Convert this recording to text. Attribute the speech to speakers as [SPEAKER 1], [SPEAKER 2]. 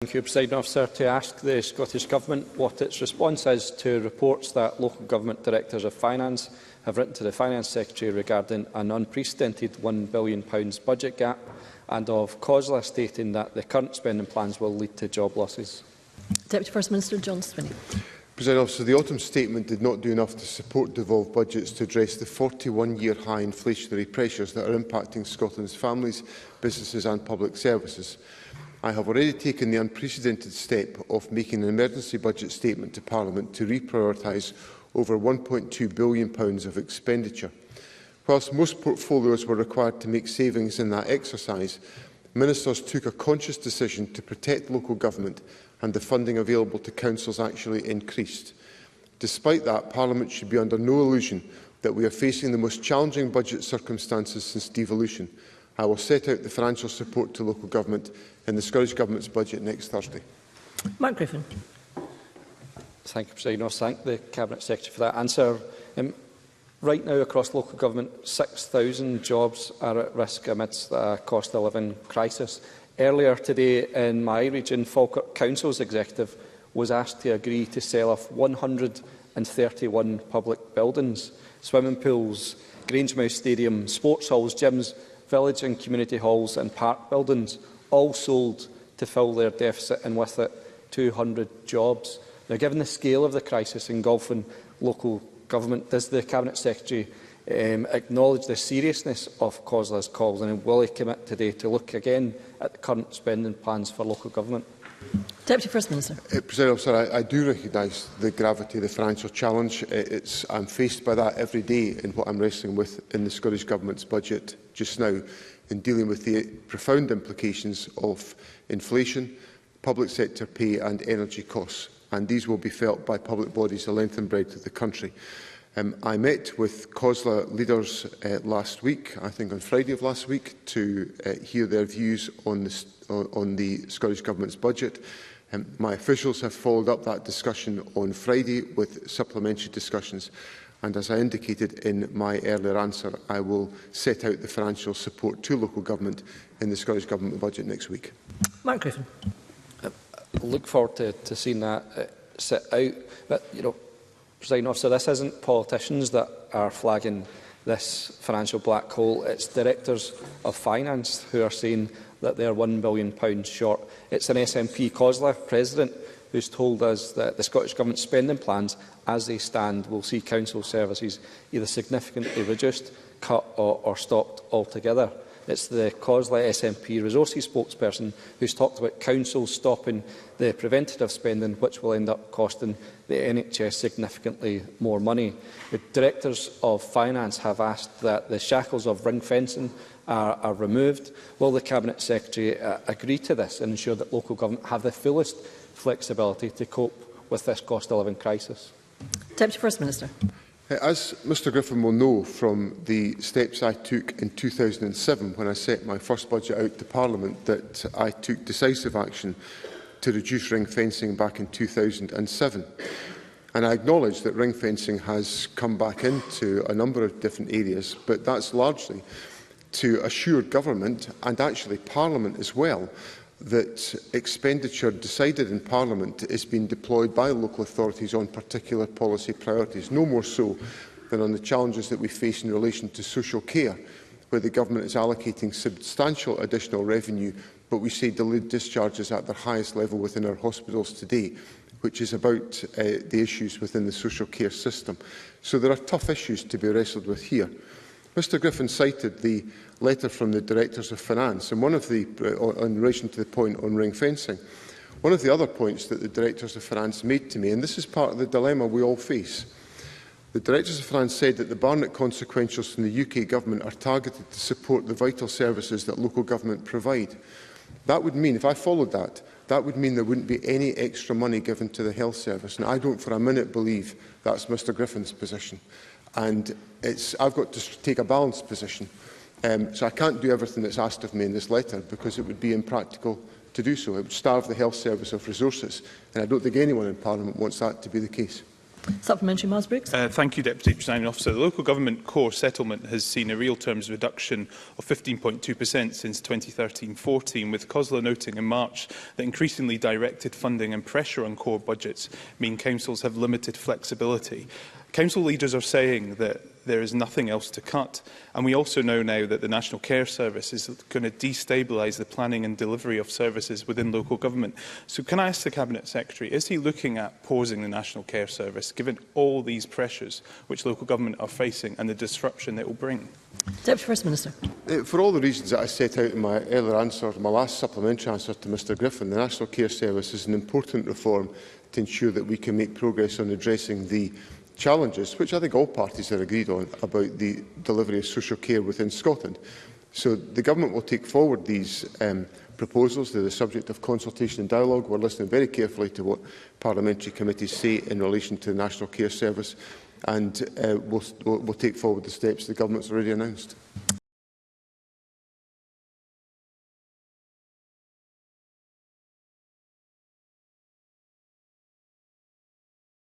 [SPEAKER 1] Thank you, Presiding Officer. To ask the Scottish Government what its response is to reports that local government directors of finance have written to the Finance Secretary regarding an unprecedented £1 billion budget gap, and of COSLA stating that the current spending plans will lead to job losses.
[SPEAKER 2] Deputy First Minister John Swinney.
[SPEAKER 3] Presiding Officer, the autumn statement did not do enough to support devolved budgets to address the 41-year high inflationary pressures that are impacting Scotland's families, businesses and public services. I have already taken the unprecedented step of making an emergency budget statement to Parliament to reprioritise over £1.2 billion of expenditure. Whilst most portfolios were required to make savings in that exercise, ministers took a conscious decision to protect local government, and the funding available to councils actually increased. Despite that, Parliament should be under no illusion that we are facing the most challenging budget circumstances since devolution. I will set out the financial support to local government in the Scottish Government's budget next Thursday.
[SPEAKER 2] Mark Griffin.
[SPEAKER 1] Thank you, Presiding Officer. Thank the Cabinet Secretary for that answer. Right now, across local government, 6,000 jobs are at risk amidst a cost of living crisis. Earlier today, in my region, Falkirk Council's executive was asked to agree to sell off 131 public buildings, swimming pools, Grangemouth Stadium, sports halls, gyms, village and community halls and park buildings, all sold to fill their deficit, and with it 200 jobs. Now, given the scale of the crisis engulfing local government, does the Cabinet Secretary acknowledge the seriousness of COSLA's calls, and will he commit today to look again at the current spending plans for local government?
[SPEAKER 2] Deputy First Minister.
[SPEAKER 3] Presiding Officer, I do recognise the gravity of the financial challenge. I'm faced by that every day in what I'm wrestling with in the Scottish Government's budget just now, in dealing with the profound implications of inflation, public sector pay and energy costs, and these will be felt by public bodies the length and breadth of the country. I met with COSLA leaders last week, I think on Friday of last week, to hear their views on the Scottish Government's budget. My officials have followed up that discussion on Friday with supplementary discussions, and as I indicated in my earlier answer, I will set out the financial support to local government in the Scottish Government budget next week.
[SPEAKER 2] Mark Griffin.
[SPEAKER 1] I look forward to seeing that set out. But, Presiding Officer, this isn't politicians that are flagging this financial black hole. It's directors of finance who are saying that they are £1 billion short. It's an SNP COSLA president who's told us that the Scottish Government spending plans, as they stand, will see council services either significantly reduced, cut or stopped altogether. It's the COSLA SNP resources spokesperson who's talked about councils stopping the preventative spending, which will end up costing the NHS significantly more money. The directors of finance have asked that the shackles of ring fencing are removed. Will the Cabinet Secretary agree to this and ensure that local government have the fullest flexibility to cope with this cost of living crisis?
[SPEAKER 2] Deputy First Minister.
[SPEAKER 3] As Mr Griffin will know from the steps I took in 2007 when I set my first budget out to Parliament, that I took decisive action to reduce ring fencing back in 2007. And I acknowledge that ring fencing has come back into a number of different areas, but that's largely to assure government, and actually Parliament as well, that expenditure decided in Parliament is being deployed by local authorities on particular policy priorities, no more so than on the challenges that we face in relation to social care, where the Government is allocating substantial additional revenue, but we see delayed discharges at their highest level within our hospitals today, which is about the issues within the social care system. So there are tough issues to be wrestled with here. Mr Griffin cited the letter from the Directors of Finance, and one of the, in relation to the point on ring fencing, one of the other points that the Directors of Finance made to me, and this is part of the dilemma we all face, the Directors of Finance said that the Barnett consequentials from the UK Government are targeted to support the vital services that local government provide. That would mean, if I followed that, that would mean there wouldn't be any extra money given to the health service. And I don't for a minute believe that's Mr Griffin's position. And I've got to take a balanced position. So I can't do everything that's asked of me in this letter, because it would be impractical to do so. It would starve the health service of resources, and I don't think anyone in Parliament wants that to be the case.
[SPEAKER 2] Supplementary, Miles Briggs.
[SPEAKER 4] Thank you, Deputy Presiding Officer. The local government core settlement has seen a real terms reduction of 15.2% since 2013-14, with COSLA noting in March that increasingly directed funding and pressure on core budgets mean councils have limited flexibility. Council leaders are saying that there is nothing else to cut, and we also know now that the National Care Service is going to destabilise the planning and delivery of services within local government. So can I ask the Cabinet Secretary, is he looking at pausing the National Care Service, given all these pressures which local government are facing and the disruption it will bring?
[SPEAKER 2] Deputy First Minister.
[SPEAKER 3] For all the reasons that I set out in my earlier answer, my last supplementary answer to Mr Griffin, the National Care Service is an important reform to ensure that we can make progress on addressing the challenges, which I think all parties are agreed on, about the delivery of social care within Scotland. So the Government will take forward these proposals. They're the subject of consultation and dialogue. We're listening very carefully to what parliamentary committees say in relation to the National Care Service, and we'll take forward the steps the Government's already announced.